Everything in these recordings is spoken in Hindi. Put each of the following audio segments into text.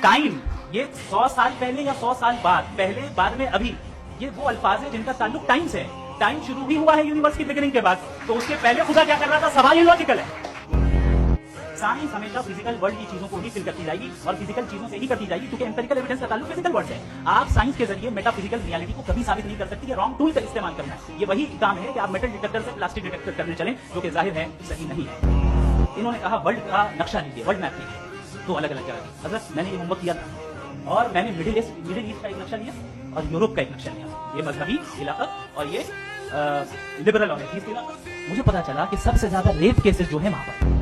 टाइम, ये 100 साल पहले या 100 साल बाद, पहले बाद में अभी, ये वो अल्फाज है जिनका ताल्लुक टाइम से है। टाइम शुरू भी हुआ है यूनिवर्स की बिगिनिंग के बाद, तो उसके पहले खुदा क्या कर रहा था? सवाल लॉजिकल है। साइंस हमेशा फिजिकल वर्ल्ड की चीजों को ही फिल करती जाएगी और फिजिकल चीजों से ही करती जाएगी, क्योंकि एम्पिरिकल एविडेंस का ताल्लुक फिजिकल वर्ल्ड से है। आप साइंस के जरिए मेटाफिजिकल रियलिटी को कभी साबित नहीं कर सकती। ये रॉन्ग टूल का इस्तेमाल करना है। ये वही काम है कि आप मेटल डिटेक्टर से प्लास्टिक डिटेक्टर करने चलें, जो कि जाहिर है सही नहीं है। इन्होंने कहा वर्ल्ड का नक्शा लीजिए, वर्ल्ड मैप लीजिए, दो अलग अलग जगह। हजरत मैंने ये होमवर्क किया था और मैंने मिडिल ईस्ट का एक नक्शा लिया और यूरोप का एक नक्शा लिया, ये मजहबी इलाका और ये लिबरल और एथीस्ट इलाका। मुझे पता चला कि सबसे ज्यादा रेप केसेस जो है वहां पर,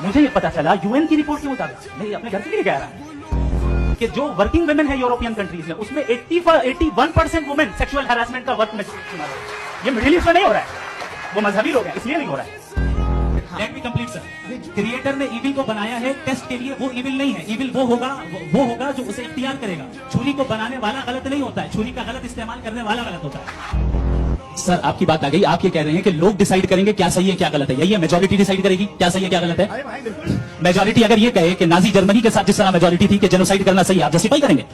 मुझे ये पता चला यूएन की रिपोर्ट के मुताबिक, मैं अपने घर के लिए कह रहा हूं कि जो वर्किंग वुमेन है यूरोपियन कंट्रीज में, उसमें 81% वुमेन सेक्सुअल हैरेसमेंट का वर्क में शुमार है। ये मिडिल ईस्ट में नहीं हो रहा है, वो मजहबी लोग हैं इसलिए नहीं हो रहा है। Let me complete sir. Creator ने इविल को बनाया है टेस्ट के लिए, वो इविल नहीं है। इविल वो होगा जो उसे इख्तियार करेगा। छुरी को बनाने वाला गलत नहीं होता है, छुरी का गलत इस्तेमाल करने वाला गलत होता है। सर आपकी बात आ गई, आप ये कह रहे हैं कि लोग डिसाइड करेंगे क्या सही है क्या गलत है, यही है? मेजॉरिटी डिसाइड करेगी क्या सही है क्या गलत है। मेजॉरिटी अगर ये कहे कि नाजी जर्मनी के साथ जिस तरह मेजॉरिटी थी कि जेनोसाइड करना सही है, आप जस्टिफाई करेंगे?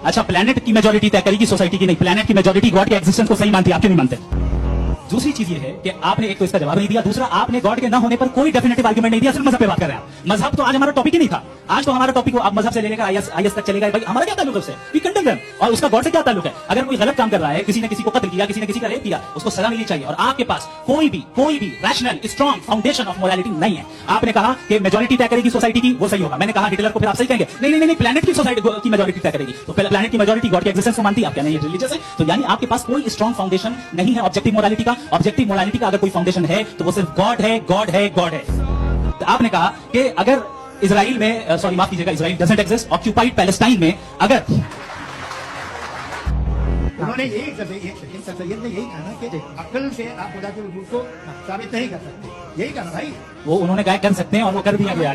अच्छा, प्लेनेट की मेजॉरिटी तय करेगी, सोसाइटी की नहीं। प्लेनेट की मेजॉरिटी गॉड के एग्जिस्टेंस को सही मानती है, आप क्यों नहीं मानते? दूसरी चीज ये है कि आपने एक तो इसका जवाब नहीं दिया, दूसरा आपने गॉड के ना होने पर कोई डेफिनेटिव आर्गुमेंट नहीं दिया, सिर्फ मजहब पे बात कर रहे हैं आप। मजहब तो आज हमारा टॉपिक ही नहीं था। आज तो हमारा टॉपिक आप मजहब से लेकर आईएस तक चलेगा। भाई हमारा क्या ताल्लुक है उससे? We condemn them. और उसका गॉड से क्या ताल्लुक है? अगर कोई गलत काम कर रहा है, किसी ने किसी को कत्ल किया, किसी ने किसी का रेप किया, उसको सजा मिलनी चाहिए। और आपके पास कोई भी rational strong foundation of morality नहीं है। आपने कहा कि मेजॉरिटी तय करेगी सोसाइटी की, वो सही होगा। मैंने कहा हिटलर को फिर आप सही कहेंगे? नहीं, प्लेनेट की सोसाइटी की मेजॉरिटी तय करेगी। तो प्लेनेट की मेजॉरिटी गॉड के एग्जिस्टेंस को मानती है, आप कहना ये रिलीजियस है। तो यानी आपके पास कोई स्ट्रॉन्ग फाउंडेशन नहीं है ऑब्जेक्टिव मोरालिटी का। ऑब्जेक्टिव मोरालिटी का अगर कोई फाउंडेशन है तो वो सिर्फ गॉड है, गॉड है, गॉड है। तो आपने कहा कि अगर इजराइल में, सॉरी माफ कीजिएगा, Israel doesn't exist, occupied Palestine में अगर उन्होंने यही कहा ना कि अक्ल से आप खुदा के वजूद को साबित नहीं कर सकते, यही कहा भाई। वो उन्होंने कहा कर सकते हैं और वो कर दिया गया।